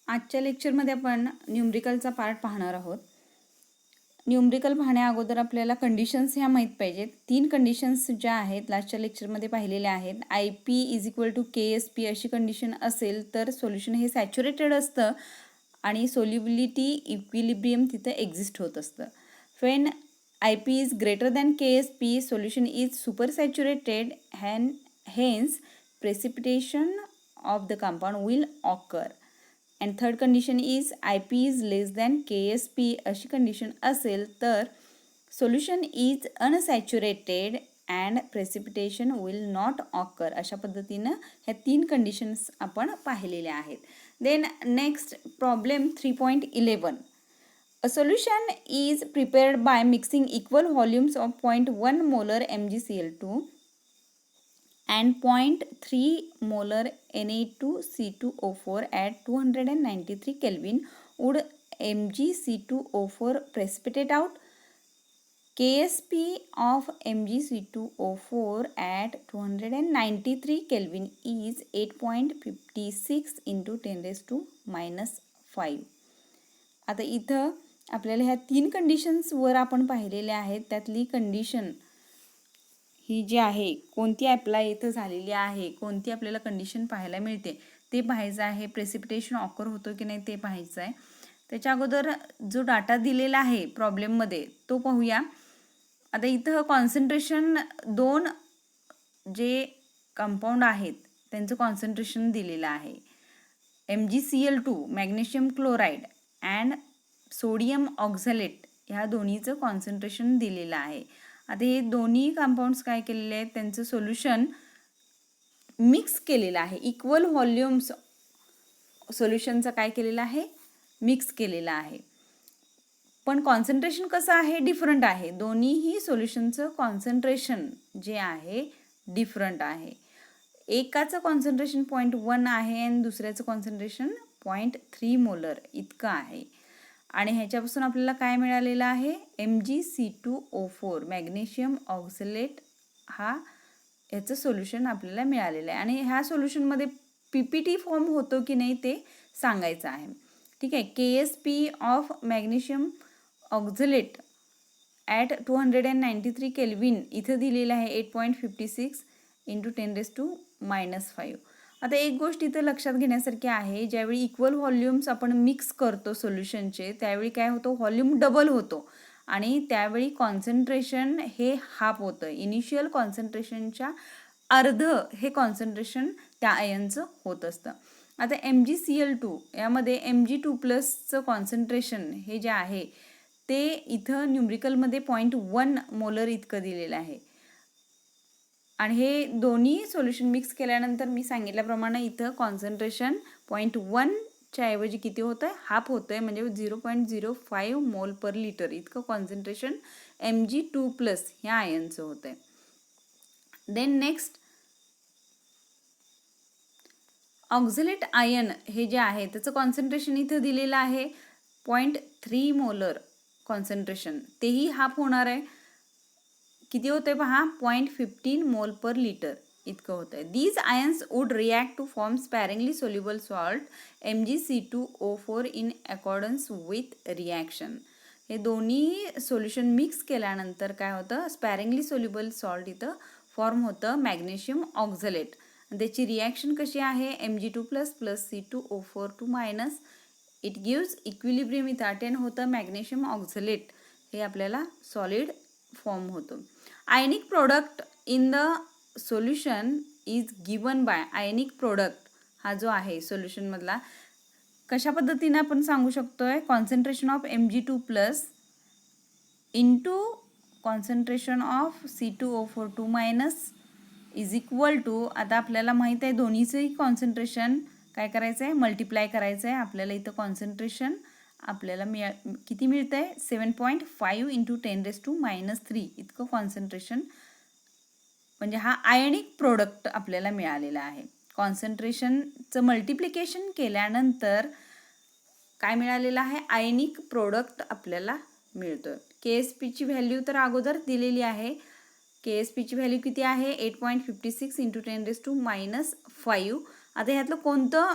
आजच्या लेक्चरमध्ये आपण न्यूमरिकलचा पार्ट पाहणार आहोत. न्यूमरिकल पाहण्या अगोदर आपल्याला कंडिशन्स ह्या माहीत पाहिजेत. 3 कंडिशन्स ज्या आहेत लास्टच्या लेक्चरमध्ये पाहिलेल्या आहेत. IP = KSP अशी कंडिशन असेल तर सोल्युशन हे सॅच्युरेटेड असतं आणि सोल्युबिलिटी इक्विलिब्रियम तिथे एक्झिस्ट होत असतं. When IP is greater than KSP, solution is supersaturated and hence precipitation of the compound will occur. And third condition is IP is less than KSP अशी condition असेल तर solution is unsaturated and precipitation will not occur. अशा पद्धतीनं ह्या 3 conditions आपण पाहिलेल्या आहेत. Then next problem 3.11. A solution is prepared by mixing equal volumes of 0.1 molar MgCl2 and 0.3 molar Na2C2O4 at 293 Kelvin. Would MgC2O4 precipitate out? KSP of MgC2O4 at 293 Kelvin is 8.56 into 10⁻⁻⁵. आता इथं आपल्याला ह्या 3 कंडिशन्सवर आपण पाहिलेल्या आहेत. त्यातली कंडिशन ही जी आहे कोणती अप्लाय इथं झालेली आहे, कोणती आपल्याला कंडिशन पाहायला मिळते ते पाहायचं आहे. प्रेसिपिटेशन ऑकर होतो की नाही ते पाहायचं आहे. त्याच्या अगोदर जो डाटा दिलेला आहे प्रॉब्लेममध्ये तो पाहूया. आता इथं कॉन्सन्ट्रेशन 2 जे कंपाऊंड आहेत त्यांचं कॉन्सन्ट्रेशन दिलेलं आहे. MgCl2 magnesium chloride and sodium oxalate ह्या दोन्हीचं कॉन्सन्ट्रेशन दिलेलं आहे. आता हे दोन्ही कंपाऊंड्स काय केलेले आहेत त्यांचं सोल्युशन मिक्स केलेलं आहे. इक्वल व्हॉल्यूम्स सोल्युशनचं काय केलेलं आहे मिक्स केलेलं आहे. पण कॉन्सन्ट्रेशन कसं आहे डिफरंट आहे. दोन्हीही सोल्युशनचं कॉन्सन्ट्रेशन जे आहे डिफरंट आहे. एकाचं कॉन्सन्ट्रेशन 0.1 आहे आणि दुसऱ्याचं कॉन्सन्ट्रेशन 0.3 मोलर इतकं आहे. आणि ह्याच्यापासून आपल्याला काय मिळालेलं आहे MgC2O4 मॅग्नेशियम ऑक्झॅलेट हा याचं सोल्युशन आपल्याला मिळालेलं आहे. आणि ह्या सोल्युशनमध्ये PPT फॉर्म होतो की नाही ते सांगायचं आहे. ठीक आहे. KSP of magnesium oxalate at 293 kelvin इथं दिलेलं आहे 8.56 into 10⁻⁵. आता एक गोष्ट इथं लक्षात घेण्यासारखी आहे. ज्यावेळी इक्वल व्हॉल्यूम्स आपण मिक्स करतो सोल्युशनचे त्यावेळी काय होतं व्हॉल्यूम डबल होतो आणि त्यावेळी कॉन्सन्ट्रेशन हे हाफ होतं. इनिशियल कॉन्सन्ट्रेशनच्या अर्ध हे कॉन्सन्ट्रेशन त्या आयनचं होत असतं. आता MgCl2 यामध्ये Mg2+ कॉन्सन्ट्रेशन हे जे आहे ते इथं न्यूमरिकलमध्ये 0.1 मोलर इतकं दिलेलं आहे. आणि हे दोन्ही सोल्युशन मिक्स केल्यानंतर मी सांगितल्याप्रमाणे इथं कॉन्सन्ट्रेशन 0.1च्या ऐवजी किती होतं आहे हाफ होतं आहे म्हणजे 0.05 मोल पर लिटर इतकं कॉन्सन्ट्रेशन Mg2+ ह्या आयनचं होतं आहे. देन नेक्स्ट ऑक्झॅलेट आयन हे जे आहे त्याचं कॉन्सन्ट्रेशन इथं दिलेलं आहे 0.3 मोलर कॉन्सन्ट्रेशन तेही हाफ होणार आहे. किती होते पहा 0.15 मोल पर लिटर इतकं होतं आहे. These ions would react to form sparingly soluble salt MgC2O4 in accordance with reaction. हे दोन्ही सोल्युशन मिक्स केल्यानंतर काय होतं स्पॅरिंगली सोल्युबल सॉल्ट इथं फॉर्म होतं मॅग्नेशियम ऑक्झॅलेट. त्याची रिॲक्शन कशी आहे Mg2+ C2O4 it gives equilibrium इथं अटेन होतं मॅग्नेशियम ऑक्झॅलेट हे आपल्याला सॉलिड फॉर्म होतो. Ionic product in the solution is given by ionic product हा जो आहे सोल्युशनमधला कशा पद्धतीने आपण सांगू शकतोय concentration of Mg2+ into concentration of C2O4 is equal to आता आपल्याला माहीत आहे दोन्हीचंही कॉन्सन्ट्रेशन काय करायचं आहे मल्टिप्लाय करायचं आहे. आपल्याला इथं कॉन्सन्ट्रेशन आपल्याला किती मिळतं आहे 7.5 into 10⁻³ इतकं कॉन्सन्ट्रेशन म्हणजे हा आयनिक प्रोडक्ट आपल्याला मिळालेला आहे. कॉन्सन्ट्रेशनचं मल्टिप्लिकेशन केल्यानंतर काय मिळालेलं आहे आयनिक प्रोडक्ट आपल्याला मिळतो. KSPची व्हॅल्यू तर अगोदर दिलेली आहे. KSPची व्हॅल्यू किती आहे 8.56 into 10⁻⁵. आता ह्यातलं कोणतं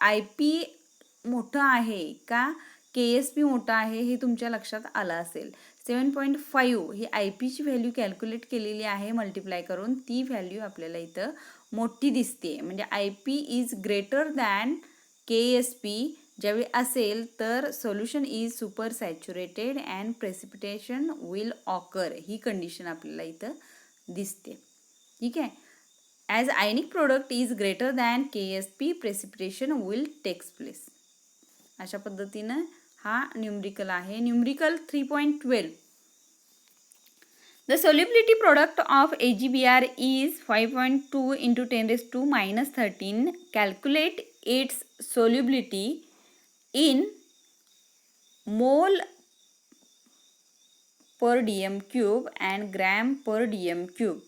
IP मोठं आहे का KSP मोठं आहे हे तुमच्या लक्षात आलं असेल. 7.5 ही IP ची व्हॅल्यू कॅल्क्युलेट केलेली आहे मल्टिप्लाय करून, ती व्हॅल्यू आपल्याला इथं मोठी दिसते. म्हणजे IP is greater than KSP ज्यावेळी असेल तर solution is supersaturated and precipitation will occur, ही कंडिशन आपल्याला इथं दिसते. ठीक आहे. As ionic product is greater than KSP precipitation will takes place. अशा पद्धतीनं हा न्यूमरिकल आहे. Numerical 3.12. The solubility product of AgBr is 5.2 into 10 raised to minus 13. Calculate its solubility in mole per dm cube and gram per dm cube.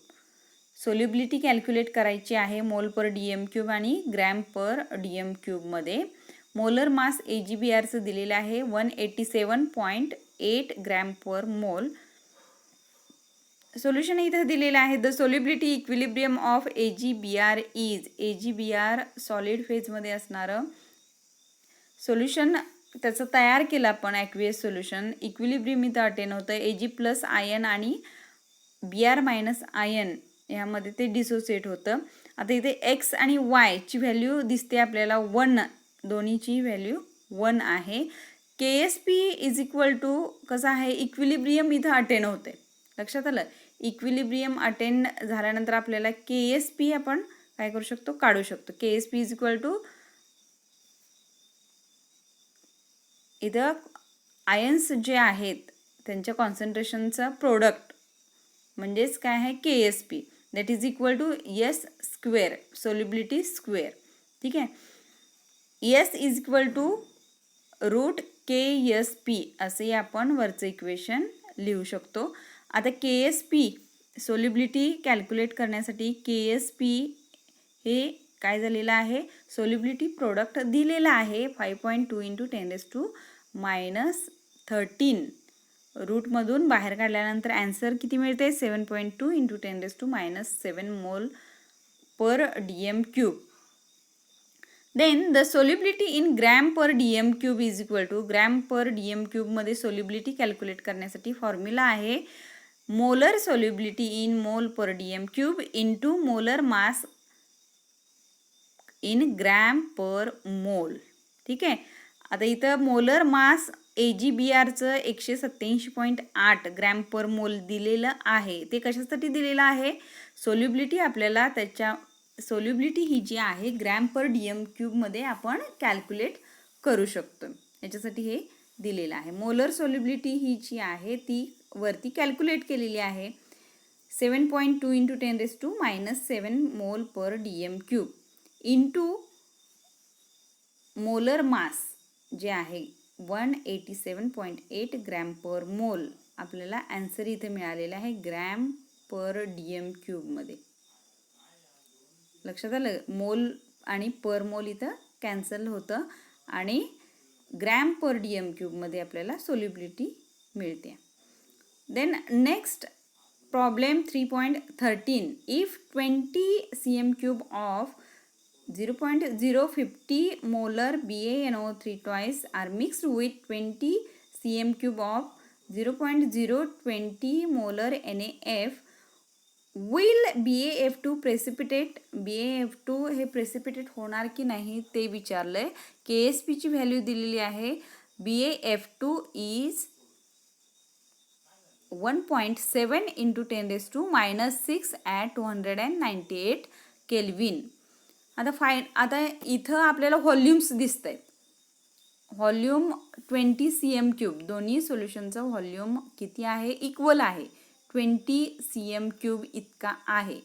Solubility calculate करायची आहे मोल per dm cube आणि gram per dm cube मध्ये. Molar mass AgBrचं दिलेलं आहे 187.8 gram per मोल. Solution इथं दिलेलं आहे. The solubility equilibrium of AgBr is, AgBr solid फेजमध्ये असणारं सोल्युशन त्याचं तयार केलं आपण ॲक्वियस सोल्युशन. इक्विलिब्रियम इथं अटेन होतं. Ag प्लस आयन आणि Br मायनस आयन यामध्ये ते डिसोसिएट होतं. आता इथे एक्स आणि वाय ची व्हॅल्यू दिसते आपल्याला 1, दोन्हीची व्हॅल्यू 1 आहे. KSP इज इक्वल टू कसं आहे, इक्विलिब्रियम इथं अटेन होते. लक्षात आलं. इक्विलिब्रियम अटेन झाल्यानंतर आपल्याला KSP आपण काय करू शकतो, काढू शकतो. KSP इज इक्वल टू इथं आयन्स जे आहेत त्यांच्या कॉन्सन्ट्रेशनचा प्रोडक्ट म्हणजेच काय आहे KSP, that is equal to S square, solubility square. ठीक आहे. S is equal to root KSP असे आपण वरचं इक्वेशन लिहू शकतो. आता KSP सोल्युबिलिटी कॅल्क्युलेट करण्यासाठी KSP हे काय झालेलं आहे, सोल्युबिलिटी प्रोडक्ट दिलेला आहे 5.2 इंटू 10 रेज टू मायनस 13. रूटमधून बाहेर काढल्यानंतर ॲन्सर किती मिळते, 7.2 into 10 raise to minus 7 mole per dm cube. Then the solubility in gram per dm cube is equal to, gram per dm cube मध्ये सोल्युबिलिटी कॅल्क्युलेट करण्यासाठी formula आहे molar solubility in mole per dm cube into molar mass in gram per mole. ठीक आहे. आता इथं molar mass AgBrचं 187.8 gram per मोल दिलेलं आहे. ते कशासाठी दिलेलं आहे, सोल्युबिलिटी आपल्याला त्याच्या सोल्युबिलिटी ही जी आहे ग्रॅम पर dm क्यूबमध्ये आपण कॅल्क्युलेट करू शकतो. याच्यासाठी हे दिलेलं आहे. मोलर सोल्युबिलिटी ही जी आहे ती वरती कॅल्क्युलेट केलेली आहे 7.2 into 10 raise to minus 7 mole per dm cube into molar मास जे आहे 187.8 ग्रॅम पर मोल. आपल्याला ॲन्सर इथे मिळालेला आहे ग्रॅम पर dm क्यूबमध्ये. लक्षात आलं. मोल आणि पर मोल इथं कॅन्सल होतं आणि ग्रॅम पर dm क्यूबमध्ये आपल्याला सोल्युबिलिटी मिळते. Then next problem 3.13. If 20 cm cube of 0.050 molar BaNO3 twice are mixed with 20 cm cube of 0.020 molar NaF, will BaF2 precipitate, BaF2 हे precipitate होणार की नाही ते विचारलंय. KSP ची व्हॅल्यू दिलेली आहे. BaF2 is 1.7 into 10 raised to minus 6 at 298 Kelvin. आता इथं आपल्याला व्हॉल्यूम्स दिसत आहेत. व्हॉल्यूम 20 cm क्यूब, दोन्ही सोल्युशनचं व्हॉल्यूम किती आहे, इक्वल आहे, 20 cm क्यूब इतका आहे.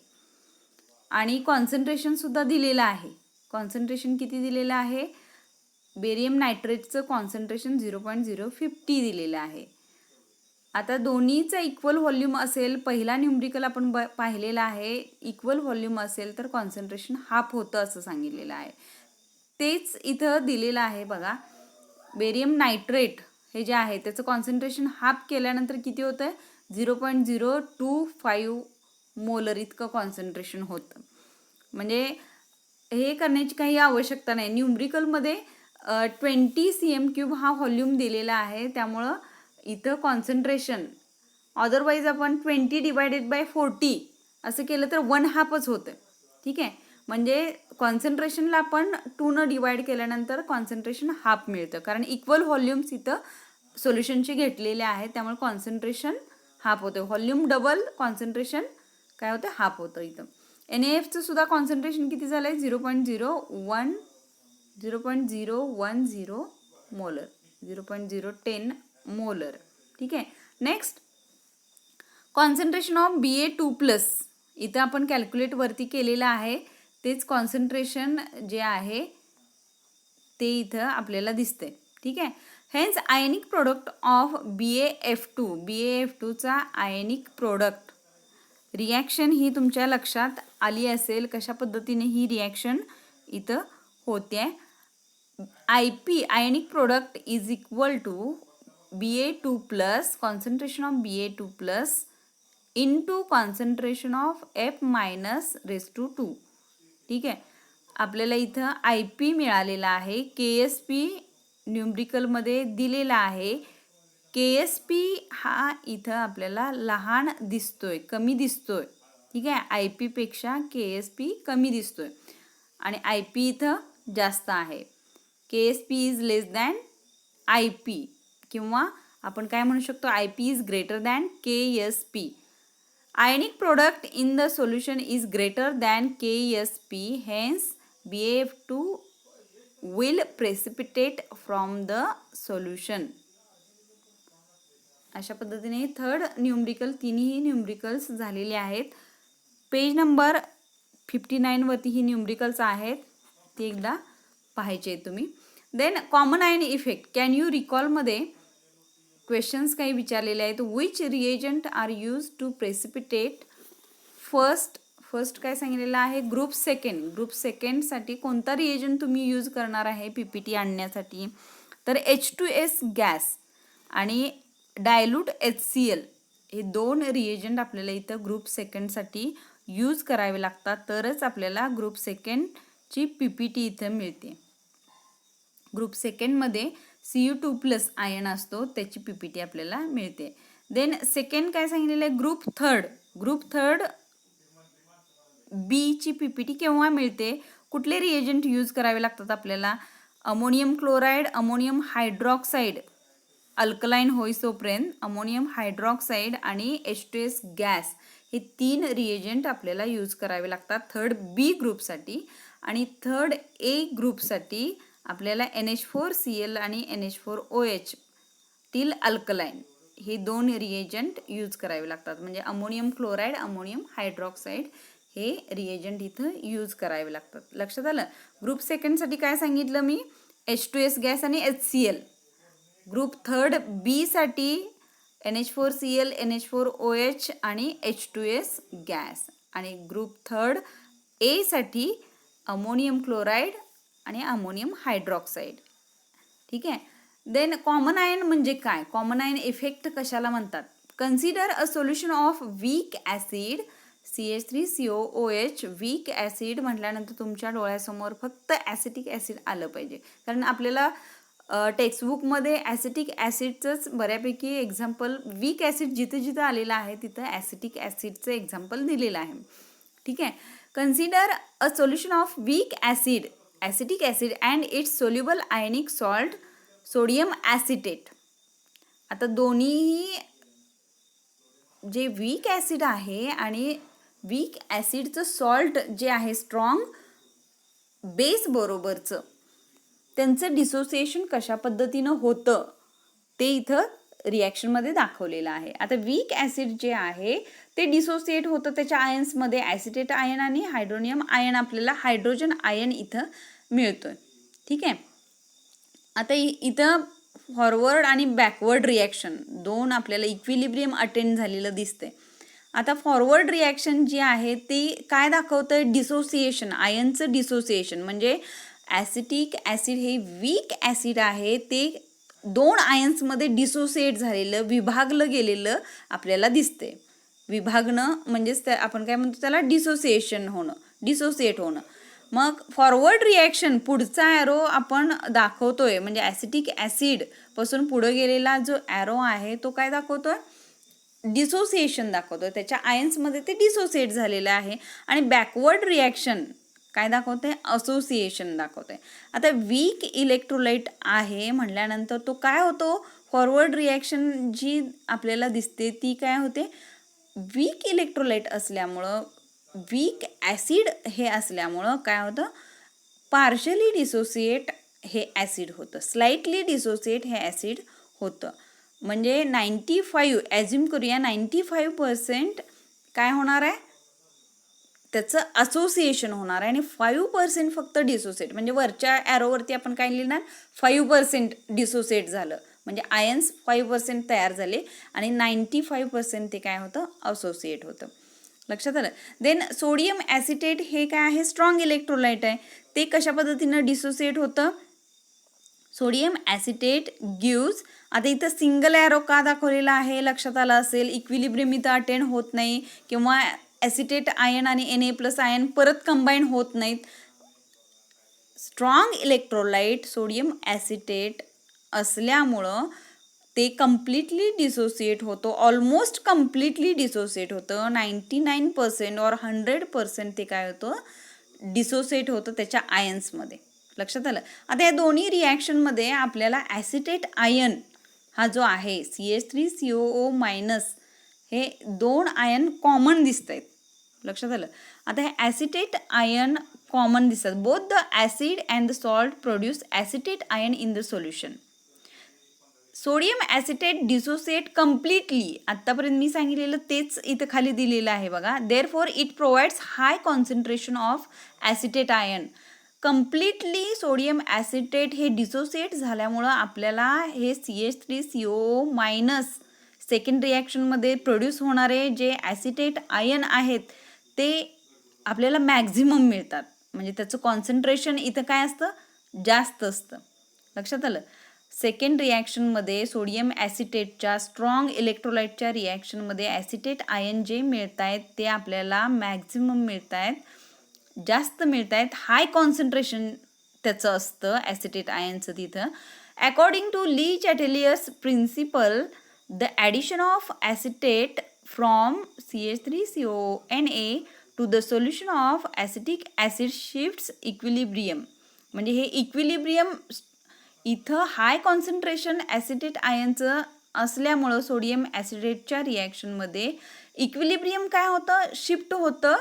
आणि कॉन्सन्ट्रेशन सुद्धा दिलेलं आहे. कॉन्सन्ट्रेशन किती दिलेलं आहे, बेरियम नायट्रेटचं कॉन्सन्ट्रेशन 0.050 दिलेलं आहे. आता दोन्हीचा इक्वल व्हॉल्यूम असेल, पहिला न्यूमरिकल आपण पाहिलेला आहे, इक्वल व्हॉल्यूम असेल तर कॉन्सन्ट्रेशन हाफ होतं असं सांगितलेलं आहे. तेच इथं दिलेलं आहे बघा. बेरियम नायट्रेट हे जे आहे त्याचं कॉन्सन्ट्रेशन हाफ केल्यानंतर किती होतं, 0.025 मोलर इतकं कॉन्सन्ट्रेशन होतं. म्हणजे हे करण्याची काही आवश्यकता नाही. न्यूमरिकलमध्ये 20 cm³ हा व्हॉल्यूम दिलेला आहे, त्यामुळं इथं कॉन्सन्ट्रेशन अदरवाईज आपण 20/40 असं केलं तर 1/2च होतं. ठीक आहे, म्हणजे कॉन्सन्ट्रेशनला आपण 2 डिवाइड केल्यानंतर कॉन्सन्ट्रेशन हाफ मिळतं, कारण इक्वल व्हॉल्यूम्स इथं सोल्युशनचे घेतलेले आहेत, त्यामुळे कॉन्सन्ट्रेशन हाफ होतं. व्हॉल्यूम डबल, कॉन्सन्ट्रेशन काय होतं, हाफ होतं. इथं NaFचं सुद्धा कॉन्सन्ट्रेशन किती झालं आहे, 0.010 मोलर, 0.010 मोलर. ठीक आहे. नेक्स्ट कॉन्सन्ट्रेशन ऑफ Ba2+, इथं आपण कॅल्क्युलेट वरती केलेलं आहे, तेच कॉन्सन्ट्रेशन जे आहे ते इथं आपल्याला दिसतंय. ठीक आहे. हेन्स आयनिक प्रोडक्ट ऑफ BaF2चा आयनिक प्रोडक्ट रिॲक्शन ही तुमच्या लक्षात आली असेल, कशा पद्धतीने ही रिॲक्शन इथं होते. IP ionic product is equal to Ba2+, concentration of Ba2+ into concentration of F-2. ठीक आहे. आपल्याला इथं IP मिळालेला आहे, KSP न्यूमरिकलमध्ये दिलेला आहे. KSP हा इथं आपल्याला लहान दिसतोय, कमी दिसतोय. ठीक आहे, IP पेक्षा KSP कमी दिसतोय आणि IP इथं जास्त आहे. KSP is less than IP, किंवा आपण काय म्हणू शकतो, IP is greater than KSP. Ionic product in the solution is greater than KSP, hence BaF2 will precipitate from the solution. अशा पद्धतीने थर्ड न्यूमरिकल, तिन्ही न्यूमरिकल्स झालेले आहेत. पेज नंबर 59 वरती ही न्यूमरिकल्स आहेत, ते एकदा पाहायचे तुम्ही. Then common ion effect, can you recall मध्ये क्वेश्चन्स काही विचारलेले आहेत. Which reagent are used to precipitate first काय सांगितलेलं आहे, ग्रुप सेकंडसाठी कोणता रिएजंट तुम्ही यूज करणार आहे PPT आणण्यासाठी, तर H2S गॅस आणि डायल्यूट HCl हे 2 रिएजंट आपल्याला इथं ग्रुप सेकंडसाठी यूज करावे लागतात, तरच आपल्याला ग्रुप सेकंडची PPT इथं मिळते. ग्रुप सेकंडमध्ये Cu2+ आयन असतो, त्याची PPT आपल्याला मिळते. देन सेकंड काय सांगितलेलं आहे, ग्रुप थर्ड B ची PPT केव्हा मिळते, कुठले रिएजंट यूज करावे लागतात आपल्याला, ammonium chloride, ammonium hydroxide alkaline होईसोपर्यंत, अमोनियम हायड्रॉक्साईड आणि H2S गॅस हे 3 रिएजंट आपल्याला यूज करावे लागतात थर्ड B ग्रुपसाठी. आणि थर्ड A ग्रुपसाठी आपल्याला NH4Cl आणि NH4OH टिल अल्कलाईन हे 2 रिएजंट यूज करावे लागतात. म्हणजे अमोनियम क्लोराईड, अमोनियम हायड्रॉक्साईड हे रिएजंट इथं यूज करावे लागतात. लक्षात आलं. ग्रुप सेकंडसाठी काय सांगितलं मी, H2S गॅस आणि HCl. ग्रुप थर्ड B साठी NH4Cl, NH4OH आणि H2S गॅस. आणि ग्रुप थर्ड A साठी अमोनियम क्लोराईड आणि अमोनियम हायड्रॉक्साईड. ठीक आहे. देन कॉमन आयन म्हणजे काय, कॉमन आयन इफेक्ट कशाला म्हणतात. Consider a solution of weak acid CH3COOH. Weak acid म्हटल्यानंतर तुमच्या डोळ्यासमोर फक्त ॲसिटिक ॲसिड आलं पाहिजे, कारण आपल्याला टेक्स्टबुकमध्ये ॲसिटिक ॲसिडचंच बऱ्यापैकी एक्झाम्पल, वीक ॲसिड जिथं आलेलं आहे तिथं ॲसिटिक ॲसिडचं एक्झाम्पल दिलेलं आहे. ठीक आहे. Consider a solution of weak acid acetic acid and its soluble ionic salt sodium acetate. आता दोन्ही जे वीक ॲसिड आहे आणि वीक ॲसिडचं सॉल्ट जे आहे स्ट्रॉंग बेस बरोबरचं, त्यांचं डिसोसिएशन कशा पद्धतीनं होतं ते इथं रिॲक्शनमध्ये दाखवलेलं आहे. आता वीक ॲसिड जे आहे ते डिसोसिएट होतं त्याच्या आयन्समध्ये, ॲसिटेट आयन आणि हायड्रोनियम आयन, आपल्याला हायड्रोजन आयन इथं मिळतोय. ठीक आहे. आता इथं फॉरवर्ड आणि बॅकवर्ड रिॲक्शन 2 आपल्याला इक्विलिब्रियम अटेंड झालेलं दिसतंय. आता फॉरवर्ड रिॲक्शन जी आहे ती काय दाखवतंय, डिसोसिएशन, आयनचं डिसोसिएशन. म्हणजे ॲसिटिक ॲसिड हे वीक ॲसिड आहे, ते 2 आयन्समध्ये डिसोसिएट झालेलं, विभागलं गेलेलं आपल्याला दिसते. विभागणं म्हणजेच आपण काय म्हणतो त्याला डिसोसिएट होणं. मग फॉरवर्ड रिॲक्शन पुढचा ॲरो आपण दाखवतोय, म्हणजे ॲसिटिक ॲसिड पासून पुढे गेलेला जो ॲरो आहे तो काय दाखवतोय, डिसोसिएशन दाखवतोय. त्याच्या आयन्समध्ये ते डिसोसिएट झालेलं आहे. आणि बॅकवर्ड रिॲक्शन काय दाखवते, असोसिएशन दाखवते. आता वीक इलेक्ट्रोलाइट आहे म्हटल्यानंतर तो काय होतो, फॉरवर्ड रिॲक्शन जी आपल्याला दिसते ती काय होते, वीक इलेक्ट्रोलाइट असल्यामुळं, वीक ॲसिड हे असल्यामुळं काय होतं, पार्शली डिसोसिएट हे ॲसिड होतं, स्लाइटली डिसोसिएट हे ॲसिड होतं. म्हणजे 95 ॲज्युम करूया 95% काय होणार आहे, त्याचं असोसिएशन होणार आहे आणि 5% फक्त डिसोसिएट. म्हणजे वरच्या ॲरोवरती आपण काय लिहिणार, 5% डिसोसिएट झालं, म्हणजे आयन्स 5% तयार झाले आणि 95% ते काय होतं, असोसिएट होतं. लक्षात आलं. देन सोडियम ॲसिटेट हे काय आहे, स्ट्रॉंग इलेक्ट्रोलाइट आहे. ते कशा पद्धतीनं डिसोसिएट होतं, सोडियम ॲसिटेट गिव्ज, आता इथं सिंगल ॲरो का दाखवलेला आहे लक्षात आलं असेल, इक्विलिब्रियम इथं अटेंड होत नाही किंवा ॲसिटेट आयन आणि Na+ आयन परत कंबाईन होत नाहीत. स्ट्रॉंग इलेक्ट्रोलाइट सोडियम ॲसिटेट असल्यामुळं ते कम्प्लिटली डिसोसिएट होतो, ऑलमोस्ट कम्प्लिटली डिसोसिएट होतं. 99% और 100% ते काय होतं, डिसोसिएट होतं त्याच्या आयन्समध्ये. लक्षात आलं. आता या दोन्ही रिॲक्शनमध्ये आपल्याला ॲसिटेट आयन हा जो आहे CH3COO- हे 2 आयन कॉमन दिसत आहेत. लक्षात आलं. आता हे ॲसिटेट आयन कॉमन दिसतात. Both the acid and the salt produce acetate ion in the solution. Sodium acetate dissociate completely, आत्तापर्यंत मी सांगितलेलं तेच इथं खाली दिलेलं आहे बघा. Therefore it provides high concentration of acetate ion. Completely sodium acetate हे डिसोसिएट झाल्यामुळं आपल्याला हे CH3COO- सेकंड रिॲक्शनमध्ये प्रोड्यूस होणारे जे ॲसिटेट आयन आहेत ते आपल्याला मॅक्झिमम मिळतात. म्हणजे त्याचं कॉन्सन्ट्रेशन इथं काय असतं, जास्त असतं. लक्षात आलं. सेकंड रिॲक्शनमध्ये सोडियम ॲसिटेटच्या स्ट्रॉंग इलेक्ट्रोलाइटच्या रिॲक्शनमध्ये ॲसिटेट आयन जे मिळत आहेत ते आपल्याला मॅक्झिमम मिळत आहेत, जास्त मिळत आहेत, हाय कॉन्सन्ट्रेशन त्याचं असतं ॲसिटेट आयनचं तिथं. According to Le Chatelier's principle, the addition of acetate from CH3CONA to the solution of acetic acid shifts equilibrium. म्हणजे हे इक्विलिब्रियम इथं हाय कॉन्सन्ट्रेशन ॲसिटेट आयनचं असल्यामुळं सोडियम ॲसिटेटच्या रिॲक्शनमध्ये इक्विलिब्रियम काय होतं, शिफ्ट होतं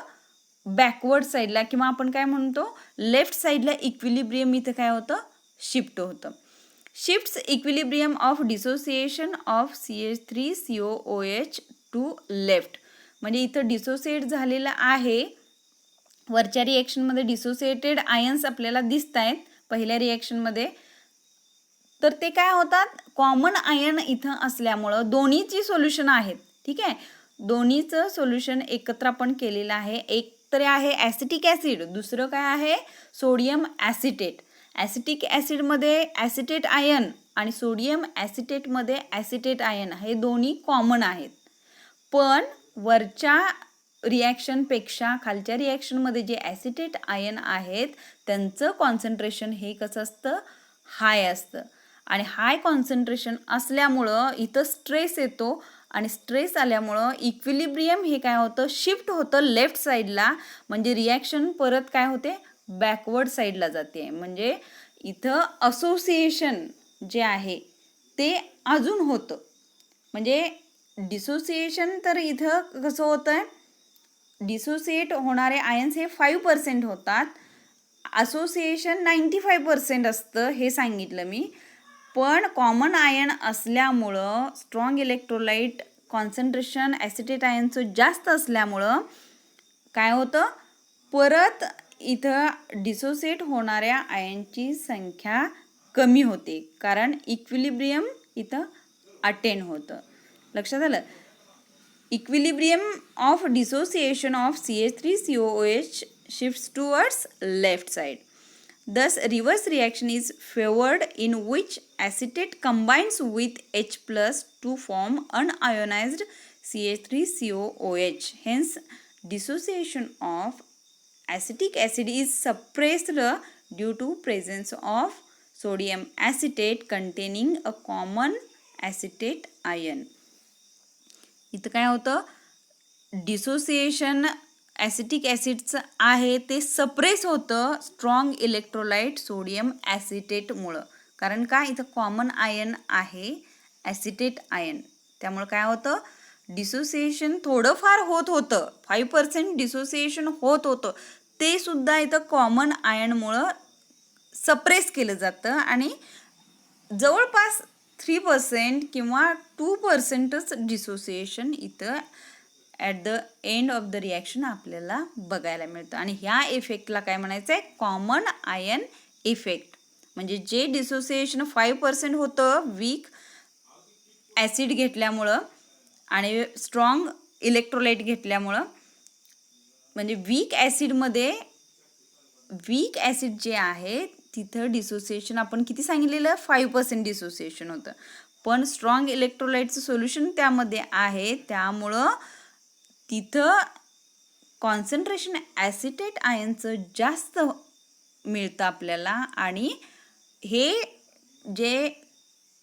बॅकवर्ड साईडला, किंवा आपण काय म्हणतो लेफ्ट साईडला इक्विलिब्रियम इथं काय होतं, शिफ्ट होतं. Shifts equilibrium of dissociation of CH3COOH to left. म्हणजे इथं डिसोसिएट झालेलं आहे, वरच्या रिॲक्शनमध्ये डिसोसिएटेड आयन्स आपल्याला दिसत आहेत पहिल्या रिॲक्शनमध्ये, तर ते काय होतात, कॉमन आयन इथं असल्यामुळं दोन्हीची सोल्युशन आहेत. ठीक आहे, दोन्हीचं सोल्युशन एकत्र आपण केलेलं आहे. एक तर आहे ॲसिटिक ॲसिड, दुसरं काय आहे सोडियम ॲसिटेट. ॲसिटिक ॲसिडमध्ये ॲसिटेट आयन आणि सोडियम ॲसिटेटमध्ये ॲसिटेट आयन हे दोन्ही कॉमन आहेत. पण वरच्या रिॲक्शनपेक्षा खालच्या रिॲक्शनमध्ये जे ॲसिटेट आयन आहेत त्यांचं कॉन्सन्ट्रेशन हे कसं असतं, हाय असतं. आणि हाय कॉन्सन्ट्रेशन असल्यामुळं इथं स्ट्रेस येतो आणि स्ट्रेस आल्यामुळं इक्विलिब्रियम हे काय होतं, शिफ्ट होतं लेफ्ट साईडला. म्हणजे रिॲक्शन परत काय होते, बॅकवर्ड साईडला जाते. म्हणजे इथं असोसिएशन जे आहे ते अजून होतं. म्हणजे डिसोसिएशन तर इथं कसं होतं आहे, डिसोसिएट होणारे आयन्स हे 5% होतात, असोसिएशन 95% असतं हे सांगितलं मी. पण कॉमन आयन असल्यामुळं स्ट्रॉंग इलेक्ट्रोलाइट कॉन्सन्ट्रेशन ॲसिटेट आयनचं जास्त असल्यामुळं काय होतं, परत इथं डिसोसिएट होणाऱ्या आयनची संख्या कमी होते, कारण इक्विलिब्रियम इथं अटेन होतं. लक्षात आलं. Equilibrium of dissociation of CH3COOH shifts towards left side. Thus, reverse reaction is favored in which acetate combines with H+ to form unionized CH3COOH. Hence, dissociation of acetic acid is suppressed due to presence of sodium acetate containing a common acetate ion. इथं काय होतं, dissociation acetic ॲसिडचं आहे ते suppress होतं strong electrolyte sodium ॲसिटेटमुळं. कारण का, इथं common ion आहे ॲसिटेट आयन. त्यामुळं काय होतं, डिसोसिएशन थोडंफार होत होतं, 5% डिसोसिएशन होत होतं, ते सुद्धा इथं कॉमन आयनमुळं सप्रेस केलं जातं आणि जवळपास 3% किंवा 2%च डिसोसिएशन इथं at the end of the reaction आपल्याला बघायला मिळतं. आणि ह्या इफेक्टला काय म्हणायचं आहे, कॉमन आयन इफेक्ट. म्हणजे जे डिसोसिएशन 5% होतं वीक ॲसिड घेतल्यामुळं आणि स्ट्रॉंग इलेक्ट्रोलाइट घेतल्यामुळं, म्हणजे वीक ॲसिड जे आहे तिथं डिसोसिएशन आपण किती सांगितलेलं, 5% डिसोसिएशन होतं. पण स्ट्रॉंग इलेक्ट्रोलाइटचं सोल्युशन त्यामध्ये आहे, त्यामुळं तिथं कॉन्सन्ट्रेशन ॲसिटेट आयनचं जास्त मिळतं आपल्याला. आणि हे जे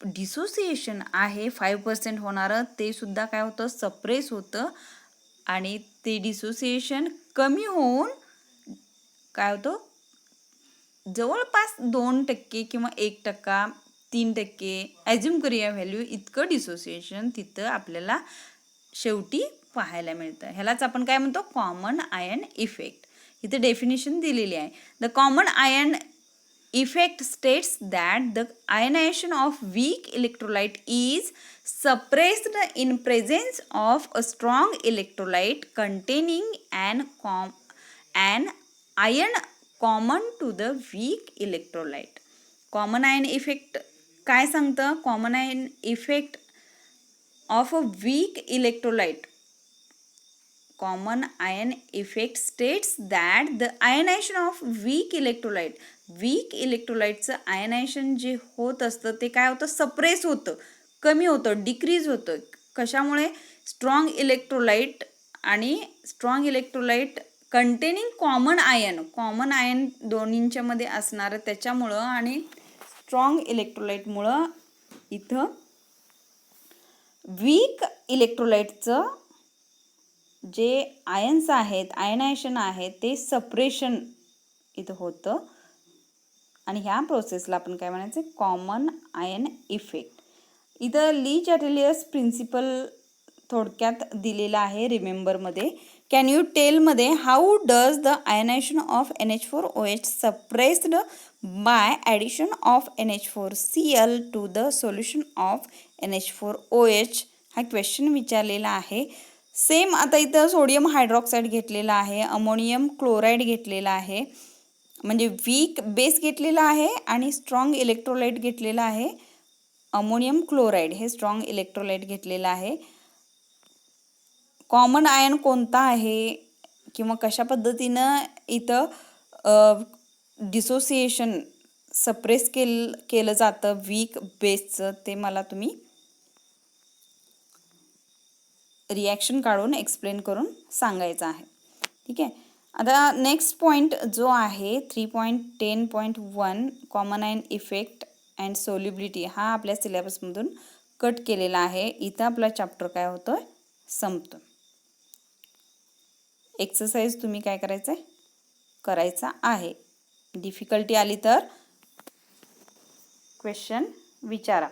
डिसोसिएशन आहे 5% होणारं, ते सुद्धा काय होतं, सप्रेस होतं. आणि ते डिसोसिएशन कमी होऊन काय होतं, जवळपास 2% किंवा 1%, 3% ॲज्युम करूया व्हॅल्यू, इतकं डिसोसिएशन तिथं आपल्याला शेवटी पाहायला मिळतं. ह्यालाच आपण काय म्हणतो, कॉमन आयन इफेक्ट. इथं डेफिनेशन दिलेली आहे. The common ion effect states that the ionization of weak electrolyte is suppressed in presence of a strong electrolyte containing an ion common to the weak electrolyte. Common ion effect काय सांगतं, common ion effect of a weak electrolyte. Common ion effect states that the ionization of weak इलेक्ट्रोलाइटचं ionization जे होत असतं ते काय होतं, suppress होतं, कमी होतं, डिक्रीज होतं. कशामुळे, स्ट्रॉंग इलेक्ट्रोलाइट आणि strong electrolyte containing common ion दोन्हींच्या मध्ये असणारं त्याच्यामुळं आणि स्ट्रॉंग इलेक्ट्रोलाइटमुळं इथं वीक इलेक्ट्रोलाइटचं जे आयन्स आहेत, आयनायझेशन आहे, ते सप्रेशन इथं होतं. आणि ह्या प्रोसेसला आपण काय म्हणायचं, कॉमन आयन इफेक्ट. इथं ली चॅटेलियर्स प्रिन्सिपल थोडक्यात दिलेला आहे रिमेंबरमध्ये. कॅन यू टेलमध्ये how does the ionization of NH4OH suppressed by addition of NH4Cl to the solution of NH4OH, हा क्वेश्चन विचारलेला आहे. सेम आता इथं सोडियम हायड्रॉक्साईड घेतलेला आहे, अमोनियम क्लोराईड घेतलेला आहे, म्हणजे वीक बेस घेतलेला आहे आणि स्ट्रॉंग इलेक्ट्रोलाइट घेतलेला आहे. अमोनियम क्लोराईड हे स्ट्रॉंग इलेक्ट्रोलाइट घेतलेलं आहे. कॉमन आयन कोणता आहे किंवा कशा पद्धतीनं इथं डिसोसिएशन सप्रेस केलं जातं वीक बेसचं, ते मला तुम्ही रिॲक्शन काढून एक्सप्लेन करून सांगायचं आहे. ठीक आहे. आता नेक्स्ट पॉईंट जो आहे 3.10.1 common ion effect and solubility, हा आपल्या सिलेबसमधून कट केलेला आहे. इथं आपला चॅप्टर काय होतं, संपतो. एक्सरसाइज तुम्ही काय करायचं आहे, करायचा आहे. डिफिकल्टी आली तर क्वेश्चन विचारा.